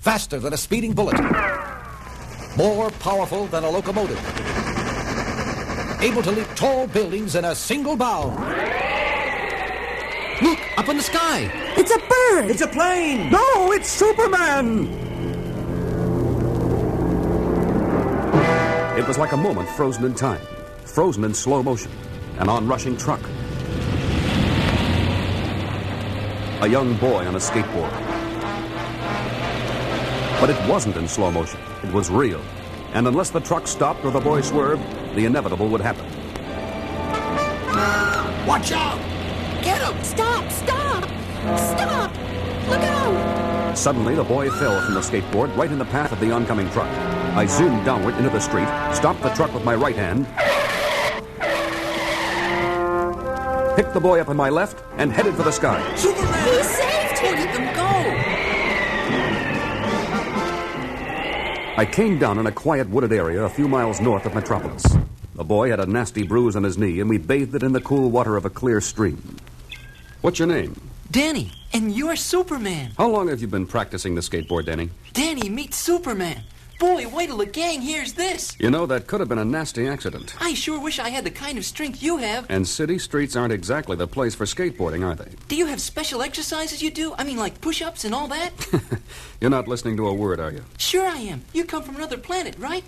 faster than a speeding bullet, more powerful than a locomotive, able to leap tall buildings in a single bound. Look, up in the sky. It's a bird. It's a plane. No, it's Superman. It was like a moment frozen in time, frozen in slow motion, an onrushing truck. A young boy on a skateboard. But it wasn't in slow motion. It was real. And unless the truck stopped or the boy swerved, the inevitable would happen. Watch out! Get him! Stop! Stop! Stop! Look out! Suddenly, the boy fell from the skateboard right in the path of the oncoming truck. I zoomed downward into the street, stopped the truck with my right hand, picked the boy up in my left, and headed for the sky. Superman! He saved him! Let them go! I came down in a quiet wooded area a few miles north of Metropolis. The boy had a nasty bruise on his knee, and we bathed it in the cool water of a clear stream. What's your name? Danny, and you're Superman. How long have you been practicing the skateboard, Danny? Danny meets Superman. Boy, wait till the gang hears this. You know, that could have been a nasty accident. I sure wish I had the kind of strength you have. And city streets aren't exactly the place for skateboarding, are they? Do you have special exercises you do? I mean, like push-ups and all that? You're not listening to a word, are you? Sure I am. You come from another planet, right?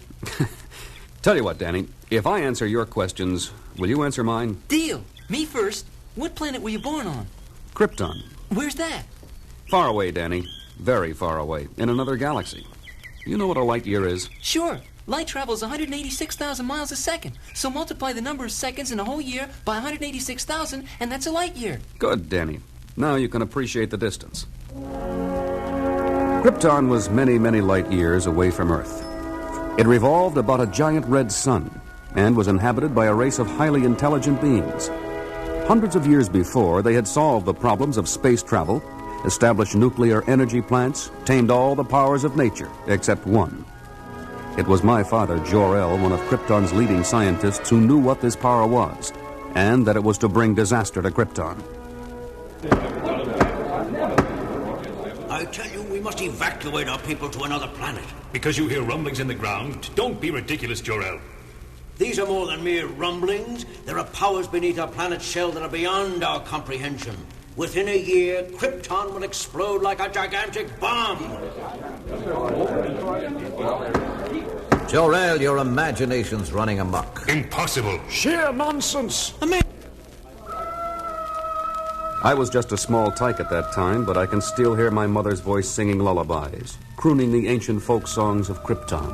Tell you what, Danny, if I answer your questions, will you answer mine? Deal. Me first. What planet were you born on? Krypton. Where's that? Far away, Danny. Very far away. In another galaxy. You know what a light year is? Sure. Light travels 186,000 miles a second. So multiply the number of seconds in a whole year by 186,000, and that's a light year. Good, Danny. Now you can appreciate the distance. Krypton was many, many light years away from Earth. It revolved about a giant red sun and was inhabited by a race of highly intelligent beings. Hundreds of years before, they had solved the problems of space travel, established nuclear energy plants, tamed all the powers of nature, except one. It was my father, Jor-El, one of Krypton's leading scientists, who knew what this power was, and that it was to bring disaster to Krypton. I tell you, we must evacuate our people to another planet. Because you hear rumblings in the ground? Don't be ridiculous, Jor-El. These are more than mere rumblings. There are powers beneath our planet's shell that are beyond our comprehension. Within a year, Krypton will explode like a gigantic bomb. Jor-El, your imagination's running amok. Impossible. Sheer nonsense. I was just a small tyke at that time, but I can still hear my mother's voice singing lullabies, crooning the ancient folk songs of Krypton.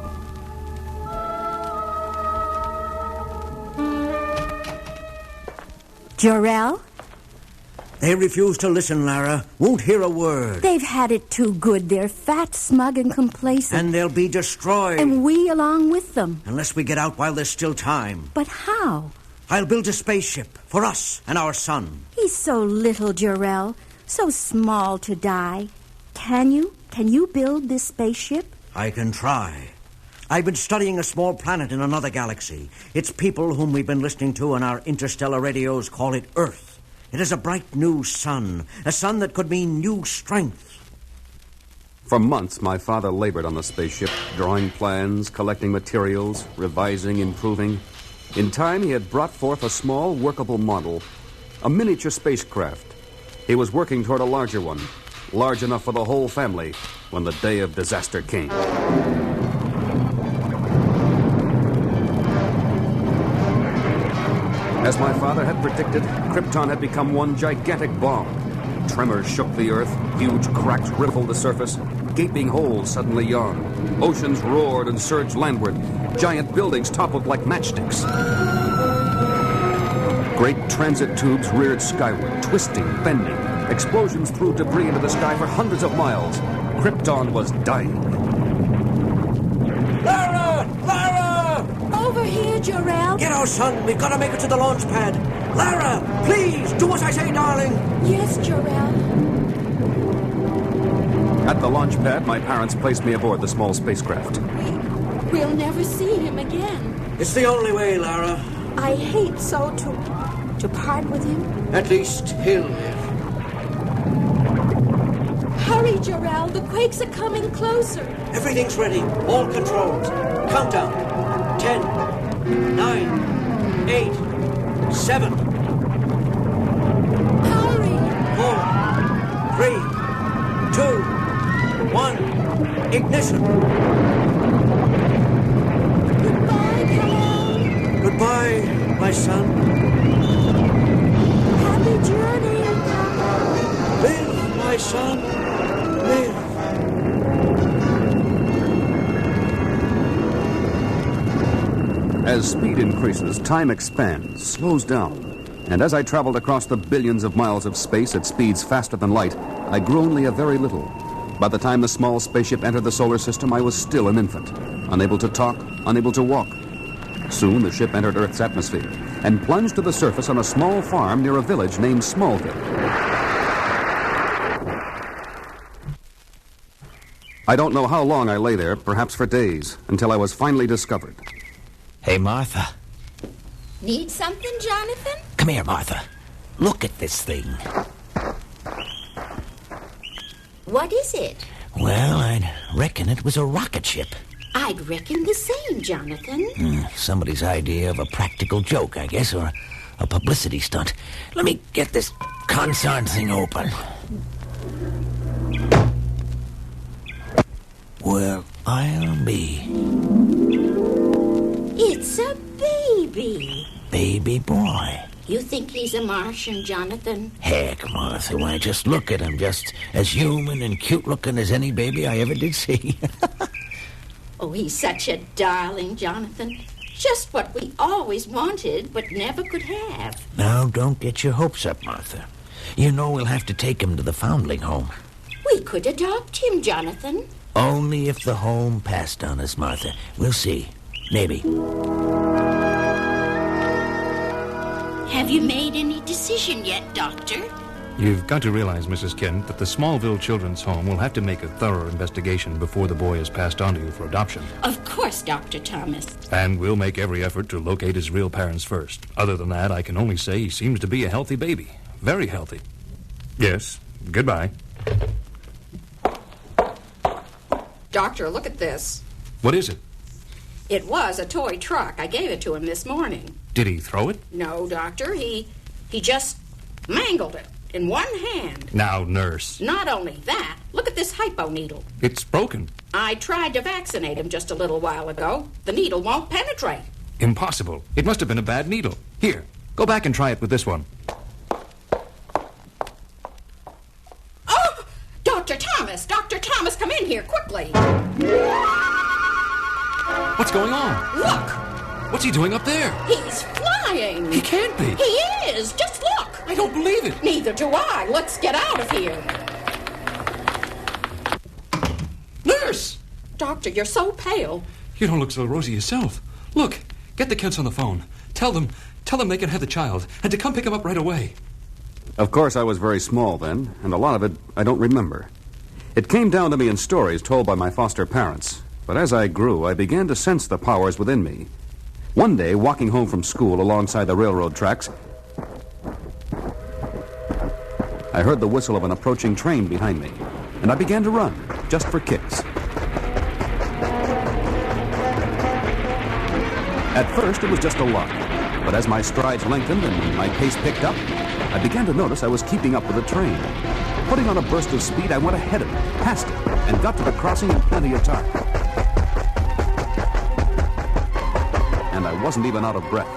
Jor-El? They refuse to listen, Lara. Won't hear a word. They've had it too good. They're fat, smug, and complacent. And they'll be destroyed. And we along with them. Unless we get out while there's still time. But how? I'll build a spaceship for us and our son. He's so little, Jor-El. So small to die. Can you? Can you build this spaceship? I can try. I've been studying a small planet in another galaxy. Its people, whom we've been listening to on our interstellar radios, call it Earth. It is a bright new sun, a sun that could mean new strength. For months, my father labored on the spaceship, drawing plans, collecting materials, revising, improving. In time, he had brought forth a small, workable model, a miniature spacecraft. He was working toward a larger one, large enough for the whole family, when the day of disaster came. As my father had predicted, Krypton had become one gigantic bomb. Tremors shook the earth, huge cracks riffled the surface, gaping holes suddenly yawned. Oceans roared and surged landward. Giant buildings toppled like matchsticks. Great transit tubes reared skyward, twisting, bending. Explosions threw debris into the sky for hundreds of miles. Krypton was dying. Lara! Lara! Over here, Jor-El. Get our son. We've got to make it to the launch pad. Lara, please, do as I say, darling. Yes, Jor-El. At the launch pad, my parents placed me aboard the small spacecraft. We'll never see him again. It's the only way, Lara. I hate so to part with him. At least he'll live. Hurry, Jarrell. The quakes are coming closer. Everything's ready. All controls. Countdown. 10, 9, 8, 7, Hurry. 4, 3, 2, 1. Ignition. Goodbye, Carol. Goodbye, my son. Happy journey, Papa. Live, my son. Live. As speed increases, time expands, slows down. And as I traveled across the billions of miles of space at speeds faster than light, I grew only a very little. By the time the small spaceship entered the solar system, I was still an infant, unable to talk, unable to walk. Soon the ship entered Earth's atmosphere and plunged to the surface on a small farm near a village named Smallville. I don't know how long I lay there, perhaps for days, until I was finally discovered. Hey, Martha. Need something, Jonathan? Come here, Martha. Look at this thing. What is it? Well, I'd reckon it was a rocket ship. I'd reckon the same, Jonathan. Somebody's idea of a practical joke, I guess, or a publicity stunt. Let me get this consarn thing open. Well, I'll be. It's a baby. Baby boy. You think he's a Martian, Jonathan? Heck, Martha, why, just look at him. Just as human and cute-looking as any baby I ever did see. Oh, he's such a darling, Jonathan. Just what we always wanted, but never could have. Now, don't get your hopes up, Martha. You know we'll have to take him to the foundling home. We could adopt him, Jonathan. Only if the home passed on us, Martha. We'll see. Maybe. Have you made any decision yet, Doctor? You've got to realize, Mrs. Kent, that the Smallville Children's Home will have to make a thorough investigation before the boy is passed on to you for adoption. Of course, Dr. Thomas. And we'll make every effort to locate his real parents first. Other than that, I can only say he seems to be a healthy baby. Very healthy. Yes, goodbye. Doctor, look at this. What is it? It was a toy truck. I gave it to him this morning. Did he throw it? No, Doctor. He just mangled it in one hand. Now, nurse. Not only that, look at this hypo needle. It's broken. I tried to vaccinate him just a little while ago. The needle won't penetrate. Impossible. It must have been a bad needle. Here, go back and try it with this one. Oh! Dr. Thomas! Dr. Thomas, come in here, quickly! What's going on? Look! What's he doing up there? He's flying! He can't be. He is! Just look! I don't believe it. Neither do I. Let's get out of here. Nurse! Doctor, you're so pale. You don't look so rosy yourself. Look, get the Kents on the phone. Tell them they can have the child, and to come pick him up right away. Of course, I was very small then, and a lot of it I don't remember. It came down to me in stories told by my foster parents. But as I grew, I began to sense the powers within me. One day, walking home from school alongside the railroad tracks, I heard the whistle of an approaching train behind me, and I began to run, just for kicks. At first, it was just a lark, but as my strides lengthened and my pace picked up, I began to notice I was keeping up with the train. Putting on a burst of speed, I went ahead of it, past it, and got to the crossing in plenty of time. And I wasn't even out of breath.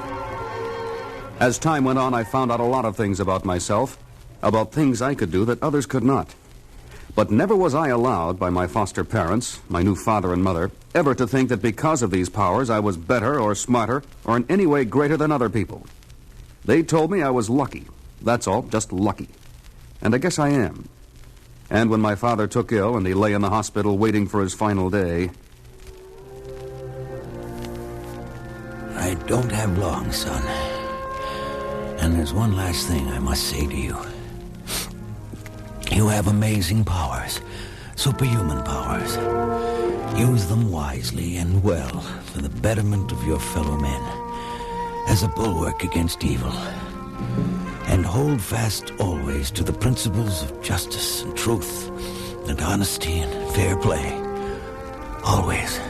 As time went on, I found out a lot of things about myself, about things I could do that others could not. But never was I allowed by my foster parents, my new father and mother, ever to think that because of these powers I was better or smarter or in any way greater than other people. They told me I was lucky. That's all, just lucky. And I guess I am. And when my father took ill and he lay in the hospital waiting for his final day... I don't have long, son. And there's one last thing I must say to you. You have amazing powers, superhuman powers. Use them wisely and well for the betterment of your fellow men, as a bulwark against evil. And hold fast always to the principles of justice and truth and honesty and fair play. Always.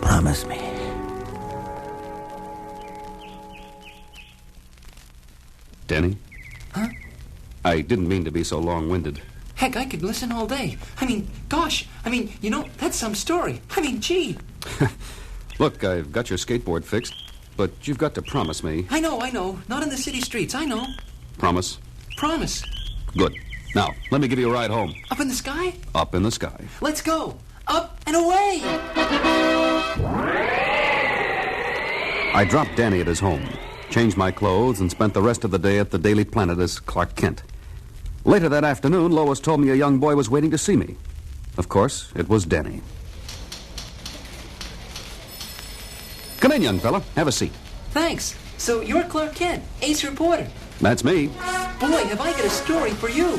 Promise me. Denny? Huh? I didn't mean to be so long-winded. Heck, I could listen all day. Gosh. That's some story. Gee. Look, I've got your skateboard fixed, but you've got to promise me. I know. Not in the city streets, I know. Promise? Promise. Good. Now, let me give you a ride home. Up in the sky? Up in the sky. Let's go. Up and away! I dropped Danny at his home, changed my clothes, and spent the rest of the day at the Daily Planet as Clark Kent. Later that afternoon, Lois told me a young boy was waiting to see me. Of course, it was Danny. Come in, young fella. Have a seat. Thanks. So you're Clark Kent, ace reporter. That's me. Boy, have I got a story for you.